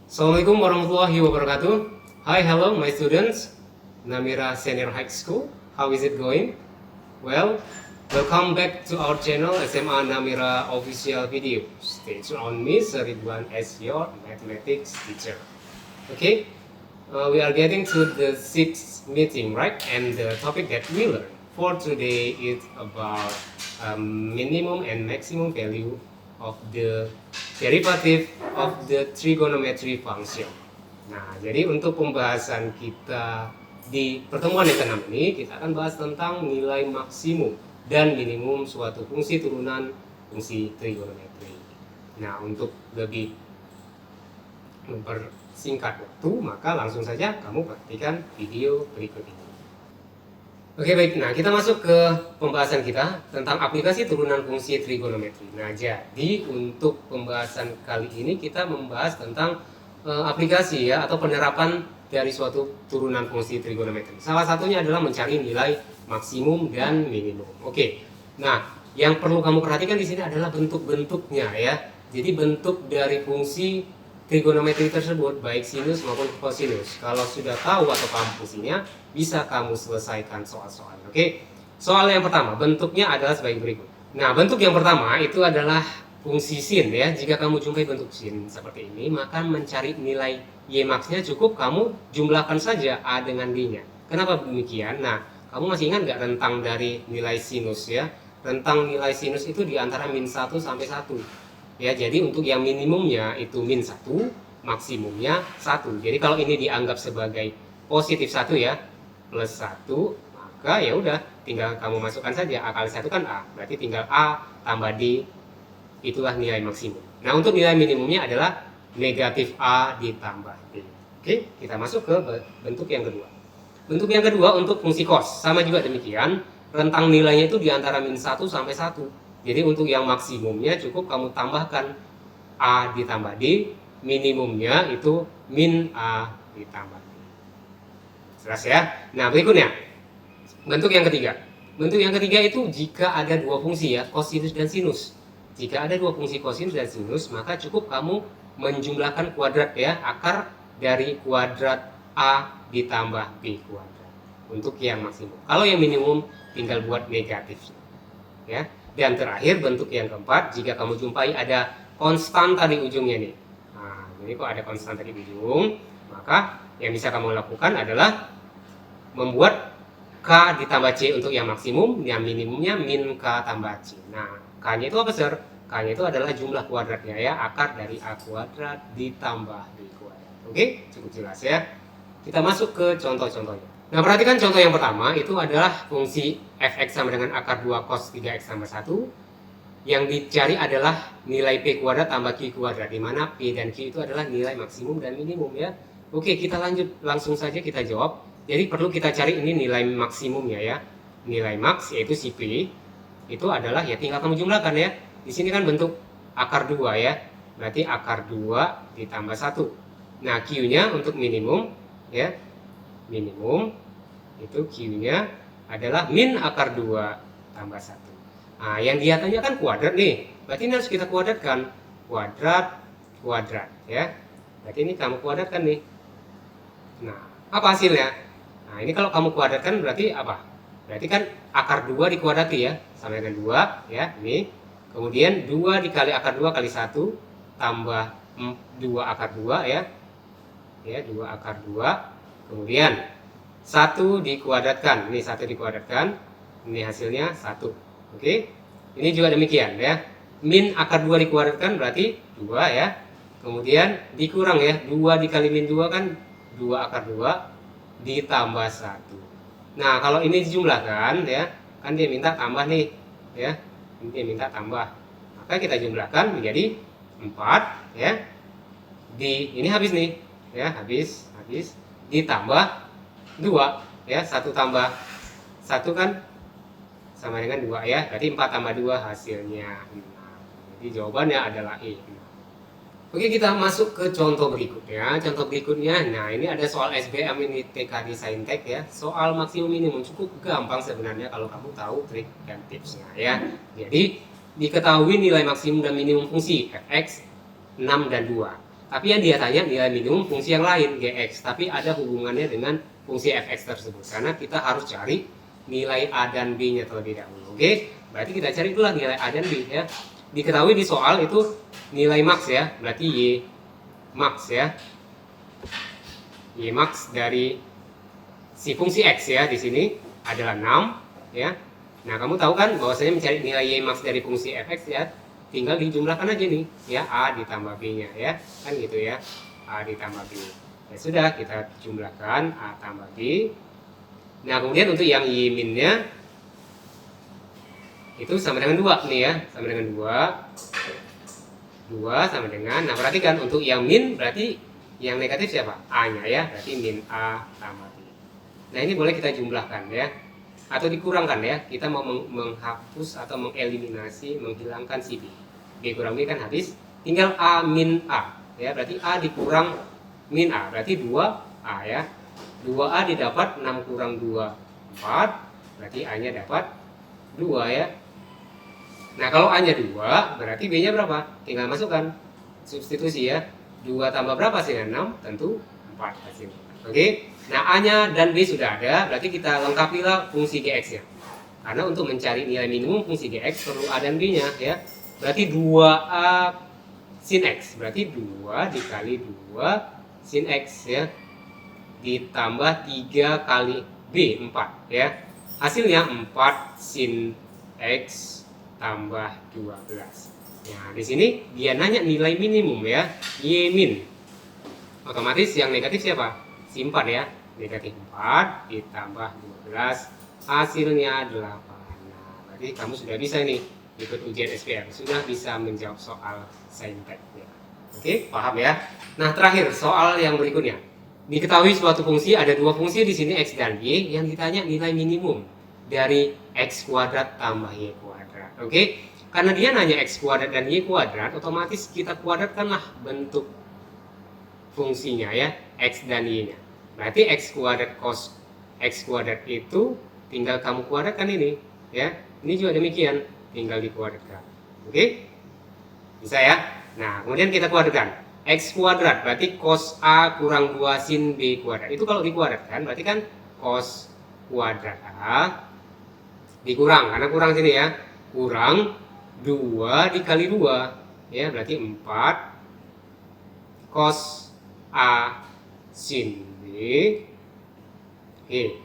Assalamualaikum warahmatullahi wabarakatuh. Hi, hello my students. Namira Senior High School. How is it going? Well, welcome back to our channel SMA Namira Official Video. Stay tuned on me, Ridwan, as your mathematics teacher. Okay, we are getting to the sixth meeting, right? And the topic that we learn for today is about minimum and maximum value of the derivative of the trigonometry function. Nah, jadi untuk pembahasan kita di pertemuan yang ke-6 ini, kita akan bahas tentang nilai maksimum dan minimum suatu fungsi turunan fungsi trigonometri. Nah, untuk lebih mempersingkat waktu, maka langsung saja kamu perhatikan video berikut ini. Oke, baik, nah kita masuk ke pembahasan kita tentang aplikasi turunan fungsi trigonometri. Nah, jadi untuk pembahasan kali ini kita membahas tentang aplikasi ya atau penerapan dari suatu turunan fungsi trigonometri. Salah satunya adalah mencari nilai maksimum dan minimum. Oke, nah yang perlu kamu perhatikan di sini adalah bentuk-bentuknya ya. Jadi bentuk dari fungsi trigonometri tersebut baik sinus maupun kosinus. Kalau sudah tahu atau paham fungsinya, bisa kamu selesaikan soal-soal. Oke. Soal yang pertama, bentuknya adalah sebagai berikut. Nah, bentuk yang pertama itu adalah fungsi sin ya. Jika kamu jumpai bentuk sin seperti ini, maka mencari nilai y max-nya cukup kamu jumlahkan saja a dengan d-nya. Kenapa demikian? Nah, kamu masih ingat nggak rentang dari nilai sinus ya? Rentang nilai sinus itu di antara min 1 sampai 1. Ya, jadi untuk yang minimumnya itu min 1, maksimumnya 1. Jadi kalau ini dianggap sebagai positif 1 ya, plus 1, maka ya udah tinggal kamu masukkan saja a kali 1 kan a. Berarti tinggal a tambah d, itulah nilai maksimum. Nah, untuk nilai minimumnya adalah negatif a ditambah d. Oke, kita masuk ke bentuk yang kedua. Bentuk yang kedua untuk fungsi cos, sama juga demikian. Rentang nilainya itu di antara min 1 sampai 1. Jadi untuk yang maksimumnya cukup kamu tambahkan a ditambah d, minimumnya itu min a ditambah d. Jelas ya? Nah, berikutnya bentuk yang ketiga. Bentuk yang ketiga itu jika ada dua fungsi ya, kosinus dan sinus. Jika ada dua fungsi kosinus dan sinus, maka cukup kamu menjumlahkan kuadrat ya, akar dari kuadrat a ditambah b kuadrat untuk yang maksimum. Kalau yang minimum tinggal buat negatif ya. Dan terakhir bentuk yang keempat, jika kamu jumpai ada konstan tadi ujungnya nih. Nah, ini kok ada konstan tadi ujung, maka yang bisa kamu lakukan adalah membuat k ditambah c untuk yang maksimum, yang minimumnya min k tambah c. Nah, k-nya itu apa, Sir? K-nya itu adalah jumlah kuadratnya ya, akar dari a kuadrat ditambah b kuadrat. Oke, cukup jelas ya. Kita masuk ke contoh-contohnya. Nah, perhatikan contoh yang pertama itu adalah fungsi fx sama dengan akar 2 cos 3x tambah 1. Yang dicari adalah nilai p kuadrat tambah q kuadrat, di mana p dan q itu adalah nilai maksimum dan minimum ya. Oke, kita lanjut langsung saja kita jawab. Jadi perlu kita cari ini nilai maksimumnya ya. Nilai max yaitu si p itu adalah ya tinggal kamu jumlahkan ya. Di sini kan bentuk akar 2 ya. Berarti akar 2 ditambah 1. Nah, q-nya untuk minimum ya. Minimum itu q-nya adalah min akar 2 tambah 1. Nah, yang dia tanya kan kuadrat nih. Berarti ini harus kita kuadratkan. Kuadrat ya. Berarti ini kamu kuadratkan nih. Nah, apa hasilnya? Nah, ini kalau kamu kuadratkan berarti apa? Berarti kan akar 2 dikuadrati ya. Sama dengan 2 ya. Ini. Kemudian 2 dikali akar 2 kali 1 tambah 2 akar 2 ya. Ya, 2 akar 2. Kemudian 1 dikuadratkan, ini 1 dikuadratkan, ini hasilnya 1. Oke, ini juga demikian ya. Min akar 2 dikuadratkan berarti 2 ya. Kemudian dikurang ya, 2 dikali min 2 kan 2 akar 2 ditambah 1. Nah, kalau ini dijumlahkan ya, kan dia minta tambah nih ya. Ini dia minta tambah. Maka kita jumlahkan menjadi 4 ya. Ini habis nih ya, habis ditambah 2 ya, 1 tambah 1 kan sama dengan 2 ya, berarti 4 tambah 2 hasilnya 6. Jadi jawabannya adalah E. Oke, kita masuk ke contoh berikutnya. Contoh berikutnya, nah ini ada soal SBM ini TK di Saintek ya. Soal maksimum minimum cukup gampang sebenarnya kalau kamu tahu trik dan tipsnya ya. Jadi diketahui nilai maksimum dan minimum fungsi fx 6 dan 2. Tapi yang dia tanya nilai minimum fungsi yang lain gx, tapi ada hubungannya dengan fungsi fx tersebut. Karena kita harus cari nilai a dan b-nya terlebih dahulu. Oke, berarti kita cari dulu nilai a dan b ya. Diketahui di soal itu nilai max ya, berarti y max ya, y max dari si fungsi x ya di sini adalah 6 ya. Nah, kamu tahu kan bahwasanya mencari nilai y max dari fungsi fx ya, tinggal dijumlahkan aja nih ya, a ditambah b-nya ya, kan gitu ya, a ditambah b. Ya sudah, kita jumlahkan a tambah b. Nah, kemudian untuk yang y min-nya itu sama dengan 2 nih ya, sama dengan 2 sama dengan, nah perhatikan untuk yang min berarti yang negatif siapa? A-nya ya, berarti min A tambah B. Nah ini boleh kita jumlahkan ya, atau dikurangkan ya, kita mau menghapus atau mengeliminasi, menghilangkan si B. B kurang B kan habis, tinggal A min A ya, berarti A dikurang min A, berarti 2A ya. 2A didapat 6 kurang 2, 4, berarti A-nya dapat 2 ya. Nah, kalau A-nya 2, berarti B-nya berapa? Tinggal masukkan. Substitusi ya. 2 tambah berapa hasilnya? 6, tentu 4 hasilnya. Oke. Nah, A-nya dan B sudah ada, berarti kita lengkapilah fungsi GX-nya. Karena untuk mencari nilai minimum fungsi GX perlu A dan B-nya ya. Berarti 2A sin X. Berarti 2 dikali 2 sin X ya. Ditambah 3 kali B, 4 ya. Hasilnya 4 sin X tambah 12. Nah, di sini dia nanya nilai minimum ya, y min. Otomatis yang negatif siapa? Si 4 ya. Negatif 4 ditambah 12, hasilnya 8. Nah, berarti kamu sudah bisa nih ikut ujian SPM, sudah bisa menjawab soal saintek ya. Oke, paham ya? Nah, terakhir soal yang berikutnya. Diketahui suatu fungsi, ada dua fungsi di sini x dan y, yang ditanya nilai minimum dari x kuadrat tambah y kuadrat. Oke, karena dia nanya x kuadrat dan y kuadrat, otomatis kita kuadratkanlah bentuk fungsinya ya, x dan y-nya. Berarti x kuadrat cos x kuadrat itu tinggal kamu kuadratkan ini ya. Ini juga demikian, tinggal dikuadratkan. Oke, bisa ya. Nah, kemudian kita kuadratkan x kuadrat, berarti cos A kurang 2 sin B kuadrat. Itu kalau dikuadratkan berarti kan cos kuadrat A dikurang, karena kurang sini ya, kurang 2 dikali 2 ya, berarti 4 cos A sin B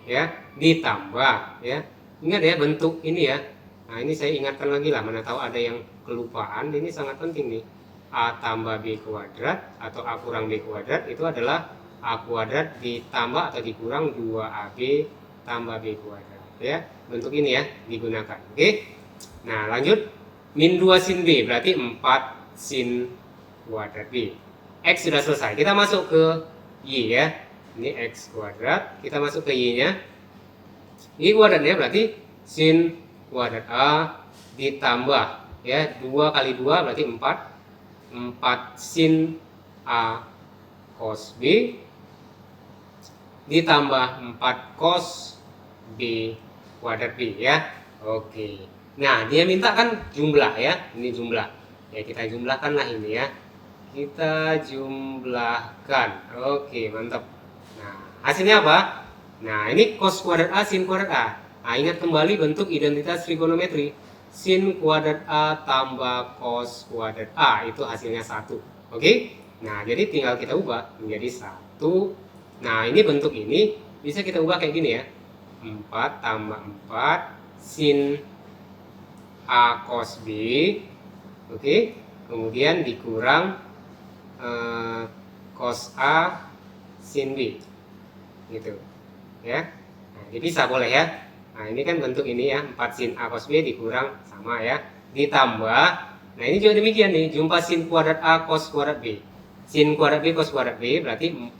ya, ditambah ya. Ingat ya bentuk ini ya. Nah, ini saya ingatkan lagi lah, mana tahu ada yang kelupaan, ini sangat penting nih. A tambah B kuadrat atau A kurang B kuadrat itu adalah A kuadrat ditambah atau dikurang 2AB tambah B kuadrat ya. Bentuk ini ya digunakan. Oke. Nah, lanjut. Min 2 sin B berarti 4 sin kuadrat B. X sudah selesai. Kita masuk ke Y ya. Ini X kuadrat. Kita masuk ke Y-nya. Y kuadratnya berarti sin kuadrat A ditambah ya 2 kali 2 berarti 4 sin A cos B ditambah 4 cos B kuadrat B ya. Oke. Nah, dia minta kan jumlah ya. Ini jumlah. Ya, kita jumlahkan lah ini ya. Kita jumlahkan. Oke, mantap. Nah, hasilnya apa? Nah, ini cos kuadrat A sin kuadrat A. Nah, ingat kembali bentuk identitas trigonometri. Sin kuadrat A tambah cos kuadrat A itu hasilnya 1. Oke? Nah, jadi tinggal kita ubah menjadi 1. Nah, ini bentuk ini bisa kita ubah kayak gini ya. 4 tambah 4 sin A cos B. Oke? Kemudian dikurang cos A sin B. Gitu. Ya. Nah, ini bisa boleh ya. Nah, ini kan bentuk ini ya, 4 sin A cos B dikurang sama ya, ditambah, nah ini juga demikian nih, jumpa sin kuadrat A cos kuadrat B. Sin kuadrat B cos kuadrat B berarti 4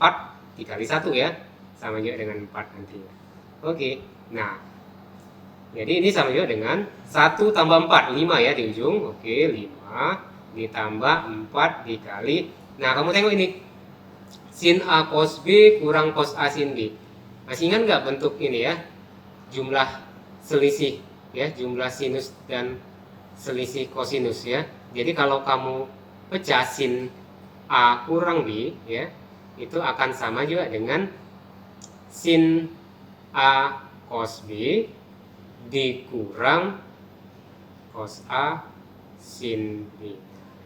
dikali 1 ya, sama juga dengan 4 nanti. Oke, nah, jadi ini sama juga dengan 1 tambah 4, 5 ya di ujung. Oke, 5 ditambah 4 dikali Nah, kamu tengok ini. Sin A cos B kurang cos A sin B. Masih ingat nggak bentuk ini ya? Jumlah selisih ya, jumlah sinus dan selisih kosinus ya. Jadi kalau kamu pecah sin A kurang B ya, itu akan sama juga dengan sin A cos B dikurang cos A sin B.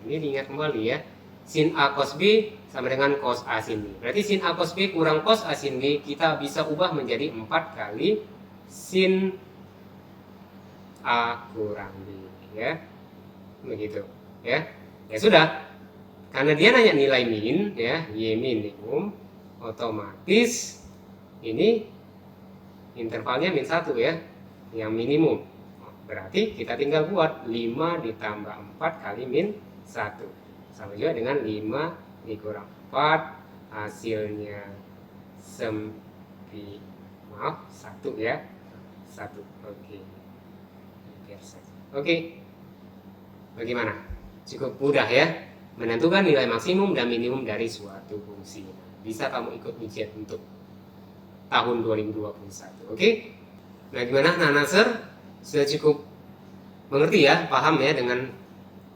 Ini diingat kembali ya. Sin A cos B sama dengan cos A sin B. Berarti sin A cos B kurang cos A sin B kita bisa ubah menjadi 4 kali sin A kurang B ya. Begitu ya. Ya sudah. Karena dia nanya nilai min ya, Y minimum, otomatis ini intervalnya min 1 ya, yang minimum. Berarti kita tinggal buat 5 ditambah 4 kali min 1. Sama juga dengan 5 dikurang 4, hasilnya 1 ya. 1. Oke. Biasa. Oke. Bagaimana? Cukup mudah ya menentukan nilai maksimum dan minimum dari suatu fungsi. Bisa kamu ikut ujian untuk tahun 2021. Oke? Nah, gimana Nasr? Sudah cukup mengerti ya, paham ya dengan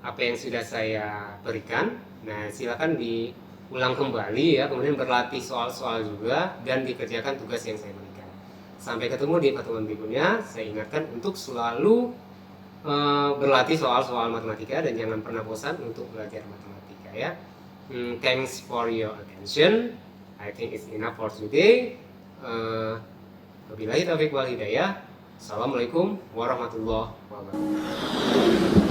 apa yang sudah saya berikan. Nah, silakan diulang kembali ya, kemudian berlatih soal-soal juga dan dikerjakan tugas yang saya berikan. Sampai ketemu di pertemuan berikutnya. Saya ingatkan untuk selalu berlatih soal-soal matematika dan jangan pernah bosan untuk belajar matematika ya. Thanks for your attention. I think it's enough for today. Wabillahi taufiq wal hidayah. Assalamualaikum warahmatullahi wabarakatuh.